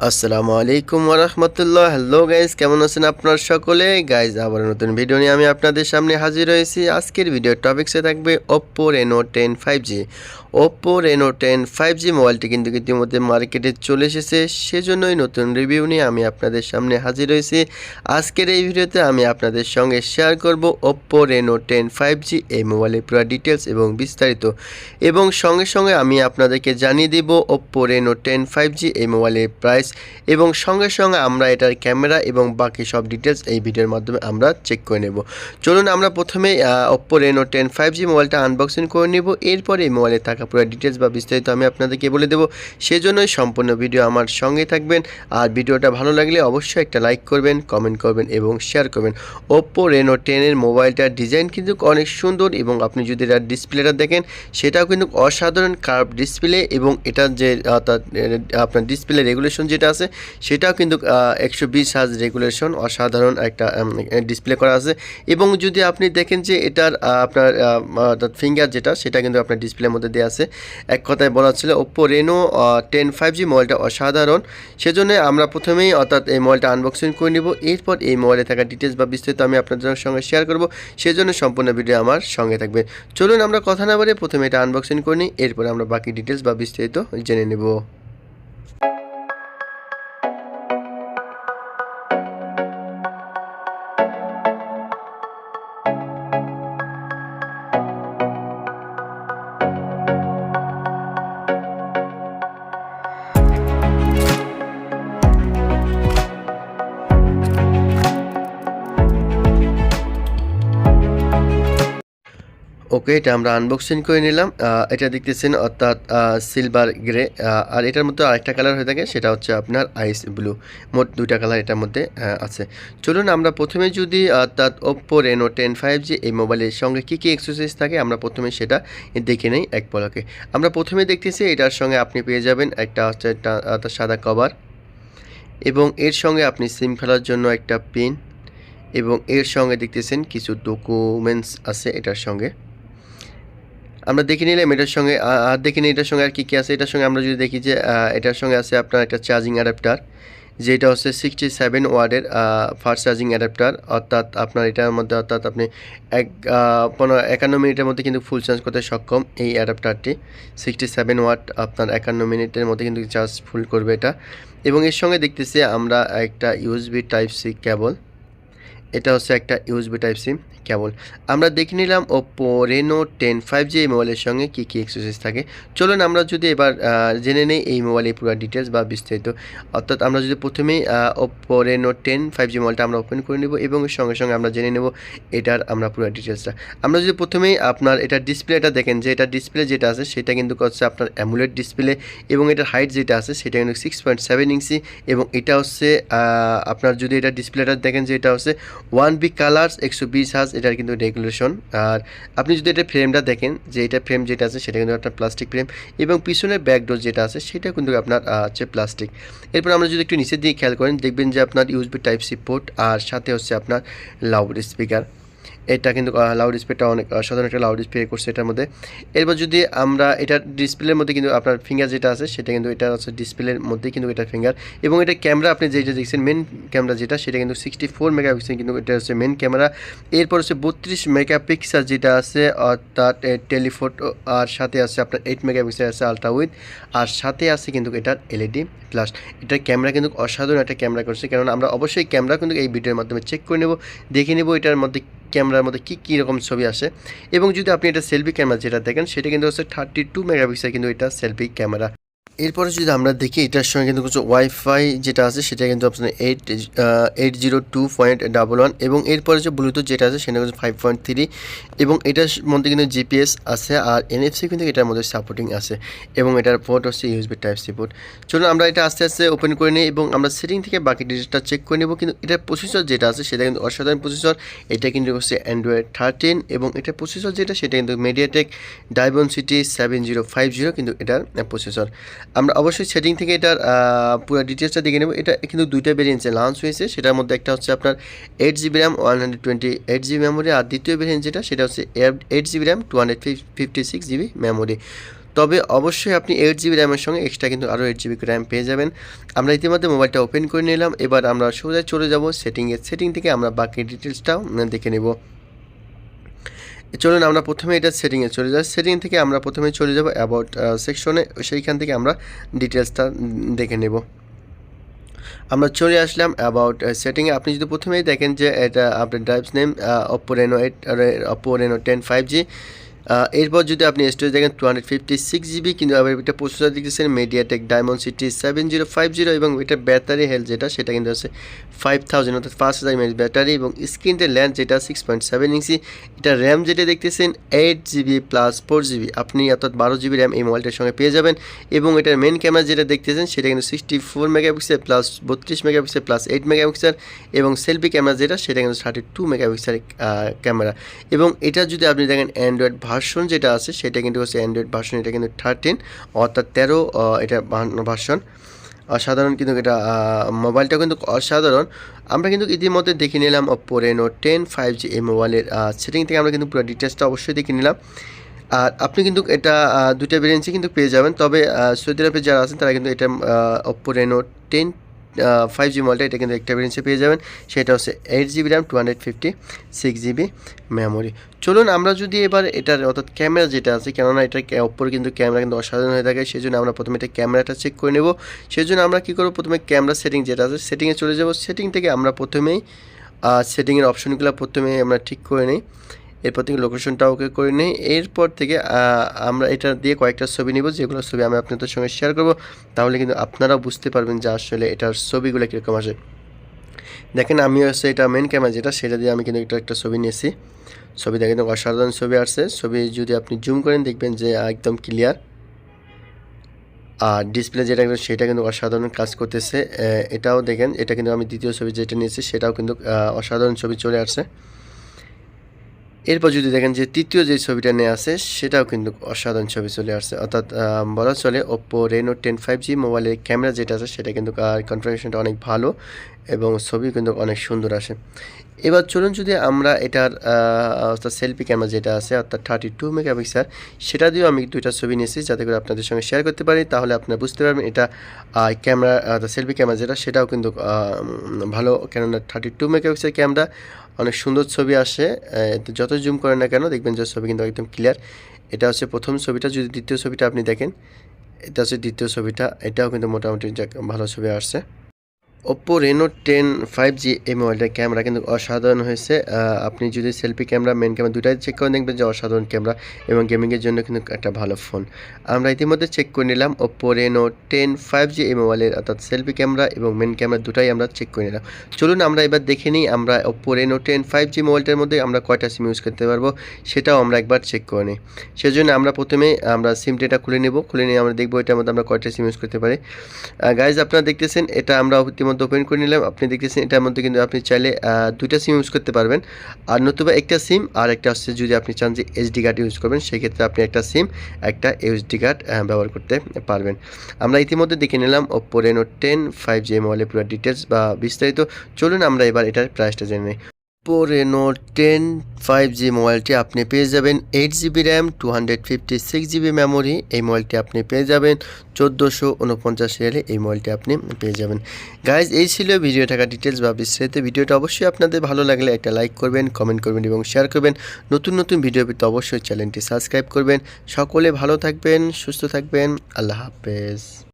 আসসালামু আলাইকুম ওয়া রাহমাতুল্লাহ। হ্যালো গাইস, কেমন আছেন আপনারা সকলে? গাইস, আবার নতুন ভিডিও নিয়ে আমি আপনাদের সামনে হাজির হয়েছি। আজকের ভিডিওর টপিকসে থাকবে Oppo Reno 10 5G। Oppo Reno 10 5G মোবাইলটি কিন্তু ইতিমধ্যে মার্কেটে চলে এসেছে, সেজন্যই নতুন রিভিউ নিয়ে আমি আপনাদের সামনে হাজির হয়েছি। আজকের এই ভিডিওতে আমি আপনাদের সঙ্গে শেয়ার করব Oppo Reno 10 5G এই মোবাইলের পুরো ডিটেলস এবং বিস্তারিত, এবং সঙ্গে সঙ্গে আমি আপনাদেরকে জানিয়ে দেব Oppo Reno 10 5G এই মোবাইলের প্রাইস, এবং সঙ্গে সঙ্গে আমরা এটার ক্যামেরা এবং বাকি সব ডিটেলস এই ভিডিওর মাধ্যমে আমরা চেক করে নেব। চলুন আমরা প্রথমে Oppo Reno 10 5G মোবাইলটা আনবক্সিং করে নেব, এরপর এই মোবাইলে থাকা পুরো ডিটেলস বা বিস্তারিত আমি আপনাদেরকে বলে দেবো। সেজন্যই সম্পূর্ণ ভিডিও আমার সঙ্গে থাকবেন। আর ভিডিওটা ভালো লাগলে অবশ্যই একটা লাইক করবেন, কমেন্ট করবেন এবং শেয়ার করবেন। Oppo Reno 10 এর মোবাইলটার ডিজাইন কিন্তু অনেক সুন্দর, এবং আপনি যদি এটার ডিসপ্লেটা দেখেন সেটাও কিন্তু অসাধারণ কার্ভ ডিসপ্লে, এবং এটার যে আপনার ডিসপ্লে রেগুলেশন যেটা আছে সেটাও কিন্তু 120 হার্জ রেগুলেশন, অসাধারণ একটা ডিসপ্লে করা আছে। এবং যদি আপনি দেখেন যে এটার আপনার ফিঙ্গার যেটা, সেটা কিন্তু আপনার ডিসপ্লের মধ্যে দেওয়া আছে। এক কথায় বলা ছিল Oppo Reno 10 5G মোবাইলটা অসাধারণ। সেজন্য আমরা প্রথমেই অর্থাৎ এই মোবাইলটা আনবক্সিং করে নিব, এরপর এই মোবাইলে থাকা ডিটেলস বা বিস্তারিত আমি আপনাদের সঙ্গে শেয়ার করব। সেজন্য সম্পূর্ণ ভিডিও আমার সঙ্গে থাকবে। চলুন আমরা কথা না বলে প্রথমে এটা আনবক্সিং করে নিই, এরপর আমরা বাকি ডিটেলস বা বিস্তারিত জেনে নেব। ওকে, এটা আমরা আনবক্সিং করে নিলাম। এটা দেখতেছেন অর্থাৎ সিলভার গ্রে, আর এটার মধ্যে আরেকটা কালার হয়ে থাকে, সেটা হচ্ছে আপনার আইস ব্লু। মোট দুইটা কালার এটার মধ্যে আছে। চলুন আমরা প্রথমে যদি অর্থাৎ Oppo Reno 10 5G এই মোবাইলের সঙ্গে কী কী এক্সেসরিজ থাকে আমরা প্রথমে সেটা দেখে নেই এক পলকে। আমরা প্রথমে দেখতেছি এটার সঙ্গে আপনি পেয়ে যাবেন একটা হচ্ছে সাদা কভার, এবং এর সঙ্গে আপনি সিম খেলার জন্য একটা পিন, এবং এর সঙ্গে দেখতেছেন কিছু ডকুমেন্টস আছে এটার সঙ্গে। আমরা দেখে নিলাম এটার সঙ্গে, আর দেখে নিই এটার সঙ্গে আর কী কী আছে। এটার সঙ্গে আমরা যদি দেখি যে এটার সঙ্গে আছে আপনার একটা চার্জিং অ্যাডাপ্টার, যেটা হচ্ছে 67 ওয়াটের ফাস্ট চার্জিং অ্যাডাপ্টার। অর্থাৎ আপনার এটার মধ্যে অর্থাৎ আপনি 51 মিনিটের মধ্যে কিন্তু ফুল চার্জ করতে সক্ষম এই অ্যাডাপ্টারটি। 67 ওয়াট আপনার 51 মিনিটের মধ্যে কিন্তু চার্জ ফুল করবে এটা। এবং এর সঙ্গে দেখতেছি আমরা একটা USB টাইপ সি কেবল, এটা হচ্ছে একটা USB টাইপ সি কেবল। আমরা দেখে নিলাম Oppo Reno 10 5G এই মোবাইলের সঙ্গে কী কী এক্সেসরিজ থাকে। চলুন আমরা যদি এবার জেনে নেই এই মোবাইলের পুরো ডিটেলস বা বিস্তারিত। অর্থাৎ আমরা যদি প্রথমেই Oppo Reno 10 5G মোবাইলটা আমরা ওপেন করে নেব, এবং সঙ্গে সঙ্গে আমরা জেনে নেব এটার আমরা পুরো ডিটেলসটা। আমরা যদি প্রথমেই আপনার এটার ডিসপ্লেটা দেখেন, যে এটার ডিসপ্লে যেটা আছে সেটা কিন্তু হচ্ছে আপনার অ্যামোলেড ডিসপ্লে, এবং এটার হাইট যেটা আছে সেটা কিন্তু 6.7 ইঞ্চি, এবং এটা হচ্ছে আপনার যদি এটা ডিসপ্লেটা দেখেন যে এটা হচ্ছে 1B কালার্স 120 হার্জ, এটার কিন্তু রেগুলেশন। আর আপনি যদি এটা ফ্রেমটা দেখেন যে এটা ফ্রেম যেটা আছে সেটা কিন্তু একটা প্লাস্টিক ফ্রেম, এবং পিছনের ব্যাকডোর যেটা আছে সেটা কিন্তু আপনার হচ্ছে প্লাস্টিক। এরপর আমরা যদি একটু নিচের দিকে খেয়াল করেন, দেখবেন যে আপনার USB টাইপ সি পোর্ট, আর সাথে হচ্ছে আপনার লাউড স্পিকার। এটা কিন্তু লাউড স্পিকারটা অনেক সাধারণ একটা লাউড স্পিকার করছে এটার মধ্যে। এরপর যদি আমরা এটার ডিসপ্লের মধ্যে কিন্তু আপনার ফিঙ্গার যেটা আছে সেটা কিন্তু এটা হচ্ছে ডিসপ্লের মধ্যে কিন্তু এটা ফিঙ্গার, এবং এটা ক্যামেরা আপনি যেটা দেখছেন মেন ক্যামেরা যেটা, সেটা কিন্তু 64 মেগাপিক্সেল কিন্তু এটা হচ্ছে মেন ক্যামেরা। এরপর হচ্ছে 32 মেগাপিক্সেল যেটা আছে অর্থাৎ টেলিফোটো, আর সাথে আছে আপনার 8 মেগাপিক্সেল আছে আলট্রা উইথ, আর সাথে আছে কিন্তু এটার LED প্লাস। এটার ক্যামেরা কিন্তু অসাধারণ একটা ক্যামেরা করছে, কারণ আমরা অবশ্যই ক্যামেরা কিন্তু এই ভিডিওর মাধ্যমে চেক করে নেব, দেখে নেব এটার মধ্যে ক্যামেরার মধ্যে কী রকম ছবি আসে। এবং যদি আপনি এটা সেলফি ক্যামেরা যেটা দেখেন সেটা কিন্তু হচ্ছে 32 মেগাপিক্সেল কিন্তু এটা সেলফি ক্যামেরা। এরপরে যদি আমরা দেখি এটার সঙ্গে কিন্তু কিছু ওয়াইফাই যেটা আছে সেটা কিন্তু আপনার 802.11, এবং এরপরে যে ব্লুটুথ যেটা আছে সেটা হচ্ছে 5.3, এবং এটার মধ্যে কিন্তু GPS আছে, আর NFC কিন্তু এটার মধ্যে সাপোর্টিং আছে, এবং এটার পোর্ট হচ্ছে USB টাইপ সি পোর্ট। চলুন আমরা এটা আস্তে আস্তে ওপেন করে নিই, এবং আমরা সেটিং থেকে বাকি ডিটেলসটা চেক করে নেব। কিন্তু এটার প্রসেসর যেটা আছে সেটা কিন্তু অসাধারণ প্রসেসর। এটা কিন্তু হচ্ছে Android 13, এবং এটার প্রসেসর যেটা সেটা কিন্তু MediaTek Dimensity 7050 কিন্তু এটার প্রসেসর। আমরা অবশ্যই সেটিং থেকে এটার পুরো ডিটেলসটা দেখে নেব। এটা কিন্তু দুইটা ভেরিয়েন্টে লঞ্চ হয়েছে, সেটার মধ্যে একটা হচ্ছে আপনার 8GB র্যাম 128GB মেমোরি, আর দ্বিতীয় ভেরিয়েন্ট যেটা সেটা হচ্ছে 8GB র্যাম 256GB মেমোরি। তবে অবশ্যই আপনি 8 জিবি র্যামের সঙ্গে এক্সট্রা কিন্তু আরও 8 জিবি র্যাম পেয়ে যাবেন। আমরা ইতিমধ্যে মোবাইলটা ওপেন করে নিলাম। এবার আমরা সোজা চলে যাব সেটিং থেকে আমরা বাকি ডিটেলসটাও দেখে নেব। চলুন আমরা প্রথমে এটা সেটিংয়ে চলে যাই। সেটিং থেকে আমরা প্রথমে চলে যাব অ্যাবাউট সেকশনে, সেইখান থেকে আমরা ডিটেলসটা দেখে নেব। আমরা চলে আসলাম অ্যাবাউট সেটিংয়ে। আপনি যদি প্রথমেই দেখেন যে এটা আপনার drives name Oppo Reno 8 Oppo Reno 10 5G। এরপর যদি আপনি স্টোরেজ দেখেন 256 জিবি, কিন্তু আবার এটা প্রসেসর দেখতেছেন মিডিয়াটেক ডায়মন্ডসিটি 7050 এবং এটার ব্যাটারি হেলথ যেটা সেটা কিন্তু আছে 5000 অর্থাৎ 5000 mAh ব্যাটারি, এবং স্ক্রিনটার লেন্থ যেটা 6.7 ইঞ্চি। এটা র্যাম যেটা দেখতেছেন 8 জিবি প্লাস 4 জিবি, আপনি অর্থাৎ 12 জিবি র্যাম এই মোবাইলটার সঙ্গে পেয়ে যাবেন। এবং এটার মেন ক্যামেরা যেটা দেখতেছেন সেটা কিন্তু 64 megapixel plus 32 megapixel plus 8 megapixel, এবং সেলফি ক্যামেরা যেটা সেটা কিন্তু 32 মেগাপিক্সেল ক্যামেরা। এবং এটা যদি আপনি দেখেন অ্যান্ড্রয়েড ভার্সন যেটা আছে সেটা কিন্তু হচ্ছে অ্যান্ড্রয়েড ভার্সন, এটা কিন্তু 13 অর্থাৎ 13 এটা ভার্সন। অসাধারণ কিন্তু এটা মোবাইলটা কিন্তু অসাধারণ। আমরা কিন্তু ইতিমধ্যে দেখে নিলাম Oppo Reno 10 5G এই মোবাইলের সেটিং থেকে আমরা কিন্তু পুরো ডিটেলসটা অবশ্যই দেখে নিলাম। আর আপনি কিন্তু এটা দুইটা ভেরিয়েন্টই কিন্তু পেয়ে যাবেন। তবে সৌদি আরবে যারা আছেন তারা কিন্তু এটা Oppo Reno 10 5G মোবাইলটা এটা কিন্তু একটা ভেরিয়েন্টে পেয়ে যাবেন, সেটা হচ্ছে 8 জিবি র্যাম 256 জিবি মেমোরি। চলুন আমরা যদি এবার এটার অর্থাৎ ক্যামেরা যেটা আছে, কেননা এটা Oppoর কিন্তু ক্যামেরা কিন্তু অসাধারণ হয়ে থাকে, সেই জন্য আমরা প্রথমে এটা ক্যামেরাটা চেক করে নেব। সেই জন্য আমরা কী করবো, প্রথমে ক্যামেরা সেটিং যেটা আছে সেটিংয়ে চলে যাব। সেটিং থেকে আমরা প্রথমেই সেটিংয়ের অপশনগুলো প্রথমে আমরা ঠিক করে নিই। এরপর থেকে লোকেশনটা ওকে করে নিই। এরপর থেকে আমরা এটা দিয়ে কয়েকটা ছবি নিব, যেগুলো ছবি আমি আপনাদের সঙ্গে শেয়ার করব, তাহলে কিন্তু আপনারাও বুঝতে পারবেন যে আসলে এটার ছবিগুলো কীরকম আসে। দেখেন আমি হচ্ছে এটা মেন ক্যামেরা যেটা সেটা দিয়ে আমি কিন্তু একটা ছবি নিয়েছি। ছবিটা কিন্তু অসাধারণ ছবি আসছে। ছবি যদি আপনি জুম করেন দেখবেন যে একদম ক্লিয়ার। আর ডিসপ্লে যেটা কিন্তু সেটা কিন্তু অসাধারণ কাজ করতেছে। এটাও দেখেন, এটা কিন্তু আমি দ্বিতীয় ছবি যেটা নিয়েছি সেটাও কিন্তু অসাধারণ ছবি চলে আসছে। এরপর যদি দেখেন যে তৃতীয় যে ছবিটা নেওয়া আছে সেটাও কিন্তু অসাধারণ ছবি চলে আসছে। অর্থাৎ বলা চলে Oppo Reno 10 5G মোবাইলের ক্যামেরা যেটা আছে সেটা কিন্তু কনফিগারেশনটা অনেক ভালো এবং ছবি কিন্তু অনেক সুন্দর আসে। এবার চলুন যদি আমরা এটার অর্থাৎ সেলফি ক্যামেরা যেটা আছে অর্থাৎ 32 মেগাপিক্সেল, সেটা দিয়েও আমি দুইটা ছবি নিয়েছি যাতে করে আপনাদের সঙ্গে শেয়ার করতে পারি, তাহলে আপনারা বুঝতে পারবেন এটা ক্যামেরা সেলফি ক্যামেরা যেটা সেটাও কিন্তু ভালো, কেননা 32 মেগাপিক্সেল ক্যামেরা অনেক সুন্দর ছবি আসে। যত জুম করেন না কেন দেখবেন যে ছবি কিন্তু একদম ক্লিয়ার। এটা হচ্ছে প্রথম ছবিটা। যদি দ্বিতীয় ছবিটা আপনি দেখেন, এটা হচ্ছে দ্বিতীয় ছবিটা, এটাও কিন্তু মোটামুটি ভালো ছবি আসছে। Oppo Reno 10 5G এই মোবাইলটার ক্যামেরা কিন্তু অসাধারণ হয়েছে। আপনি যদি সেলফি ক্যামেরা মেন ক্যামেরা দুটাই চেক করে দেখবেন যে অসাধারণ ক্যামেরা এবং গেমিংয়ের জন্য কিন্তু একটা ভালো ফোন। আমরা ইতিমধ্যে চেক করে নিলাম Oppo Reno 10 5G এই মোবাইলের অর্থাৎ সেলফি ক্যামেরা এবং মেন ক্যামেরা দুটাই আমরা চেক করে নিলাম। চলুন আমরা এবার দেখে নিই আমরা Oppo Reno 10 5G মোবাইলটার মধ্যে আমরা কয়টা সিম ইউজ করতে পারবো সেটাও আমরা একবার চেক করে নিই। সেজন্য আমরা প্রথমে আমরা সিম ডেটা খুলে নেব, খুলে নিয়ে আমরা দেখবো এটার মধ্যে আমরা কয়টা সিম ইউজ করতে পারি। গাইজ আপনারা দেখতেছেন এটা আমরা ইতিমধ্যে ওপেন করে নিলাম। আপনি দেখতেছেন এটার মধ্যে কিন্তু আপনি চাইলে দুইটা সিম ইউজ করতে পারবেন, আর নতুবা একটা সিম আর একটা হচ্ছে যদি আপনি চান যে এসডি কার্ড ইউজ করবেন সেক্ষেত্রে আপনি একটা সিম একটা এসডি কার্ড ব্যবহার করতে পারবেন। আমরা ইতিমধ্যে দেখে নিলাম Oppo Reno 10 5G মোবাইলের পুরো ডিটেলস বা বিস্তারিত। চলুন আমরা এবার এটার প্রাইসটা জেনে নিই। Oppo Reno 10 5G মোবাইলটি আপনি পেয়ে যাবেন 8 জিবি র্যাম 256 জিবি মেমোরি। এই মোবাইলটি আপনি পেয়ে যাবেন 1449 রিয়ালে এই মোবাইলটি আপনি পেয়ে যাবেন। গাইজ এই ছিল ভিডিও থাকা ডিটেলস বা বিস্তারিত। ভিডিওটা অবশ্যই আপনাদের ভালো লাগলে একটা লাইক করবেন, কমেন্ট করবেন এবং শেয়ার করবেন। নতুন নতুন ভিডিও পেতে অবশ্যই চ্যানেলটি সাবস্ক্রাইব করবেন। সকলে ভালো থাকবেন, সুস্থ থাকবেন। আল্লাহ হাফেজ।